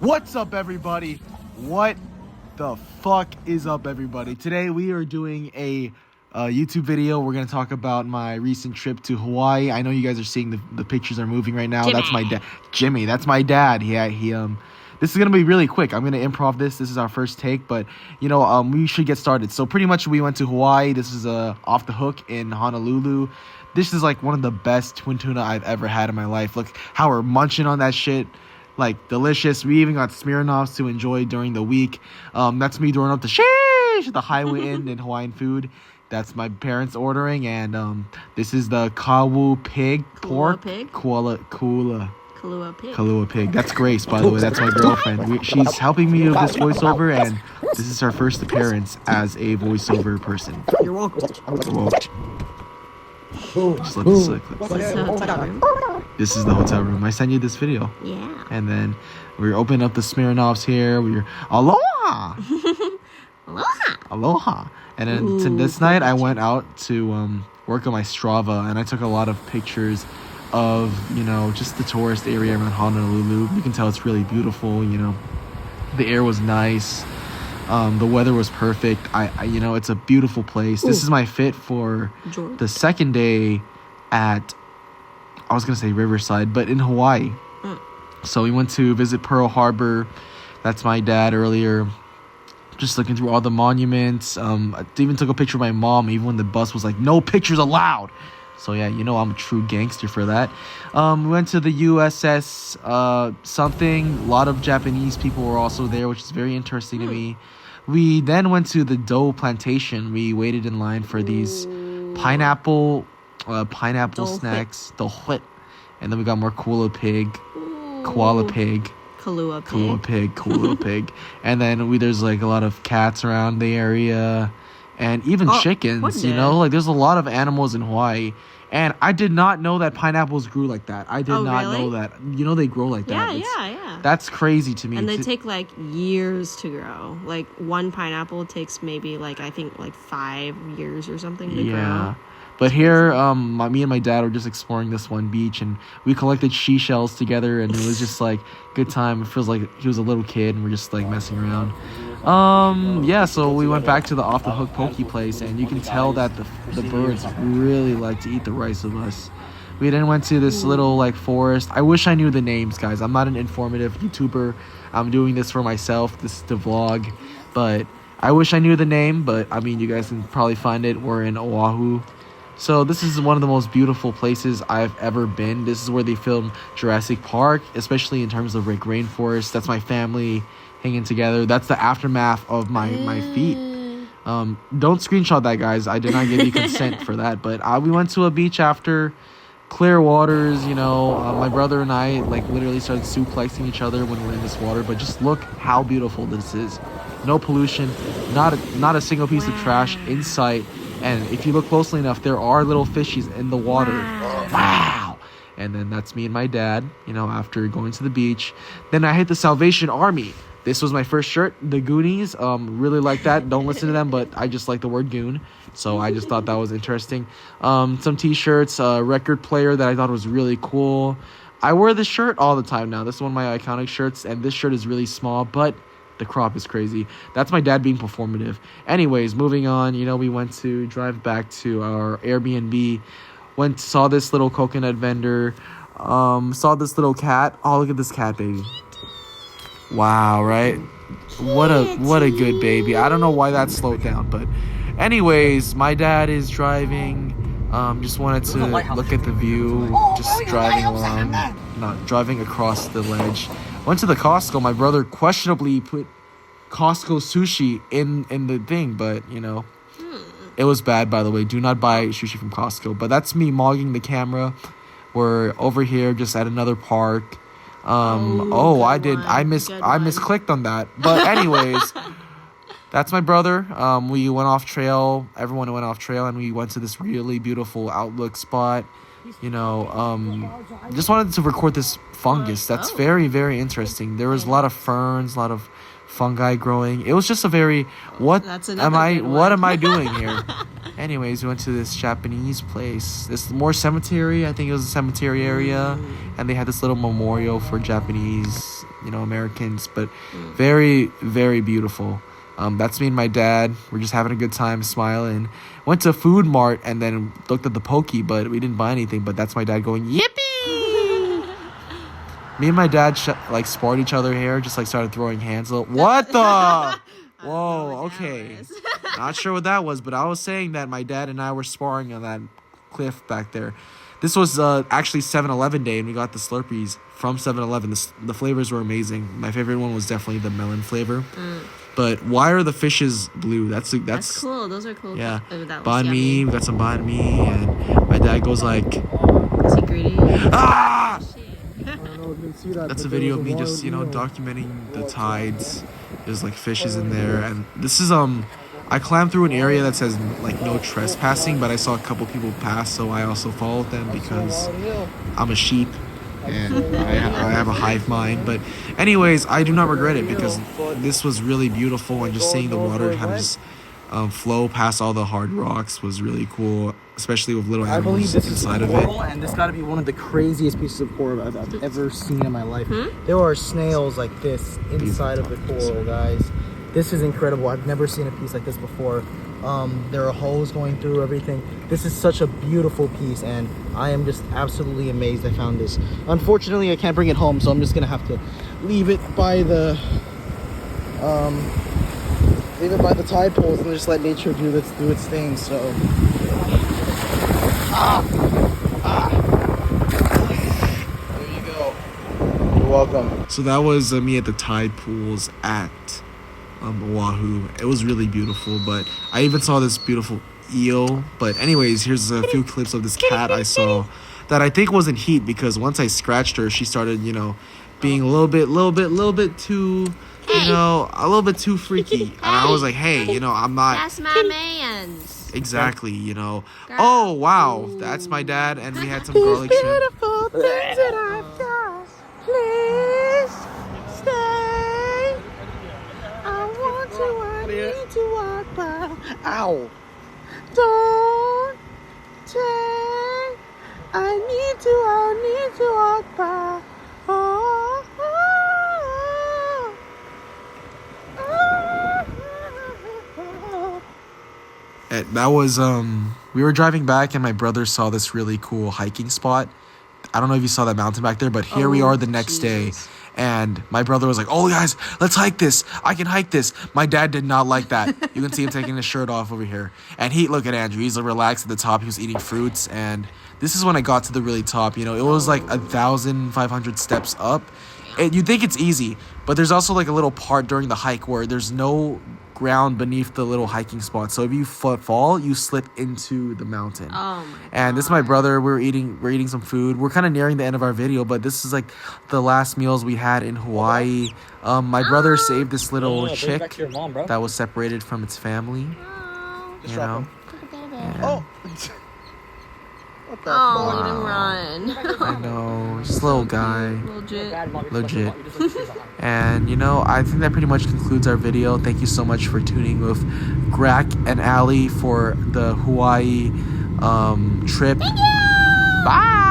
What's up, everybody? What the fuck is up, everybody? Today we are doing a YouTube video. We're gonna talk about my recent trip to Hawaii. I know you guys are seeing the pictures are moving right now. Jimmy. That's my dad. Jimmy, that's my dad. This is gonna be really quick. I'm gonna improv this. This is our first take, but we should get started. So pretty much we went to Hawaii. This is Off the Hook in Honolulu. This is like one of the best twin tuna I've ever had in my life. Look how we're munching on that shit. Like, delicious. We even got Smirnoffs to enjoy during the week. That's me throwing up the sheesh at the Highway Inn in Hawaiian food. That's my parents ordering. And this is the kawu pig pork. Kalua pig. That's Grace, by the way. That's my girlfriend. She's helping me with this voiceover, and this is her first appearance as a voiceover person. You're welcome. Just let this clip. This is the hotel room. I sent you this video. Yeah. And then we're opening up the Smirnoffs here. We're aloha. Aloha. And then this night I went out to work on my Strava, and I took a lot of pictures of, just the tourist area around Honolulu. You can tell it's really beautiful, The air was nice. The weather was perfect. It's a beautiful place. This is my fit for the second day at, I was going to say Riverside, but in Hawaii. So we went to visit Pearl Harbor. That's my dad earlier. Just looking through all the monuments. I even took a picture of my mom, even when the bus was like, no pictures allowed. So yeah, I'm a true gangster for that. We went to the USS something. A lot of Japanese people were also there, which is very interesting to me. We then went to the Doe Plantation. We waited in line for these pineapple snacks, Doe, and then we got more koala pig, and then there's like a lot of cats around the area, and even chickens. There's a lot of animals in Hawaii. And I did not know that pineapples grew like that. I did not know that. They grow like that. Yeah. That's crazy to me. And they take like years to grow. Like one pineapple takes maybe I think 5 years or something to grow. But here, me and my dad were just exploring this one beach, and we collected seashells together, and it was just like good time. It feels like he was a little kid, and we're just like messing around. So we went back to the Off the Hook poke place, and you can tell that the birds really like to eat the rice with us. We then went to this little forest. I wish I knew the names, guys. I'm not an informative YouTuber. I'm doing this for myself. This is the vlog, but I wish I knew the name. But I mean, you guys can probably find it. We're in Oahu. So this is one of the most beautiful places I've ever been. This is where they filmed Jurassic Park, especially in terms of rainforest. That's my family hanging together. That's the aftermath of my feet. Don't screenshot that, guys. I did not give you consent for that. But we went to a beach after, clear waters. My brother and I literally started suplexing each other when we're in this water. But just look how beautiful this is. No pollution, not a single piece of trash in sight. And if you look closely enough, there are little fishies in the water. Wow! And then that's me and my dad, after going to the beach. Then I hit the Salvation Army. This was my first shirt, the Goonies. Really like that. Don't listen to them, but I just like the word goon. So I just thought that was interesting. Some t-shirts, a record player that I thought was really cool. I wear this shirt all the time now. This is one of my iconic shirts, and this shirt is really small, but the crop is crazy. That's my dad being performative. Anyways, moving on, we went to drive back to our Airbnb. Saw this little coconut vendor. Saw this little cat. Oh, look at this cat, baby. Wow, right? What a good baby. I don't know why that slowed down, but anyways, my dad is driving. Just wanted to look at the view. Just driving along, not driving across the ledge. Went to the Costco. My brother questionably put Costco sushi in the thing, but it was bad, by the way. Do not buy sushi from Costco. But that's me mogging the camera. We're over here just at another park. I misclicked on that. But anyways, that's my brother. We went off trail. Everyone went off trail, and we went to this really beautiful outlook spot. Just wanted to record this fungus. That's very, very interesting. There was a lot of ferns, a lot of fungi growing. It was just a very what am I doing here? Anyways, we went to this Japanese place. This more cemetery. I think it was a cemetery area, and they had this little memorial for Japanese, Americans. But very, very beautiful. That's me and my dad. We're just having a good time, smiling. Went to Food Mart and then looked at the Poke, but we didn't buy anything. But that's my dad going, yippee! Me and my dad sparred each other here, just started throwing hands. What the? Whoa, okay. Not sure what that was, but I was saying that my dad and I were sparring on that cliff back there. This was actually 7-Eleven day, and we got the Slurpees from 7-Eleven. The flavors were amazing. My favorite one was definitely the melon flavor. But why are the fishes blue? That's cool. Those are cool. Yeah. Banh mi. We got some banh mi, and my dad goes like, "Is he greedy?" Ah! I don't know if you can see that. That's a video of me just documenting the tides. There's fishes in there, and this is I climbed through an area that says no trespassing, but I saw a couple people pass, so I also followed them because I'm a sheep and I have a hive mind. But anyways, I do not regret it because this was really beautiful, and just seeing the water kind of just flow past all the hard rocks was really cool, especially with little animals inside of it. And this got to be one of the craziest pieces of coral I've ever seen in my life. There are snails like this inside of the coral, guys. This is incredible. I've never seen a piece like this before. There are holes going through everything. This is such a beautiful piece, and I am just absolutely amazed I found this. Unfortunately, I can't bring it home, so I'm just gonna have to leave it by the tide pools and just let nature do its thing. So there you go. You're welcome. So that was me at the tide pools at Oahu. It was really beautiful, but I even saw this beautiful eel. But anyways, here's a few clips of this cat I saw that I think wasn't heat, because once I scratched her, she started, being a little bit too, a little bit too freaky. And I was like, hey, I'm not. That's my man's. Exactly, Oh, wow. That's my dad, and we had some garlic shrimp. Beautiful things that I've got. Please stay. I need to walk by. Ow. Don't take. I need to walk by. Oh, That was we were driving back, and my brother saw this really cool hiking spot. I don't know if you saw that mountain back there, but here we are the next day, and my brother was like, "Oh guys, let's hike this. I can hike this." My dad did not like that. You can see him taking his shirt off over here, and look at Andrew. He's relaxed at the top. He was eating fruits, and this is when I got to the really top. It was 1,500 steps up. You'd think it's easy, but there's also a little part during the hike where there's no ground beneath the little hiking spot, so if you fall, you slip into the mountain. Oh my and this is my brother. We're eating some food. We're kind of nearing the end of our video, but this is the last meals we had in Hawaii. My brother saved this little chick that was separated from its family. Oh. Oh. What the Oh, fuck? you didn't run. I know, just a little guy. Legit. And I think that pretty much concludes our video. Thank you so much for tuning with Grak and Ali for the Hawaii trip. Thank you! Bye.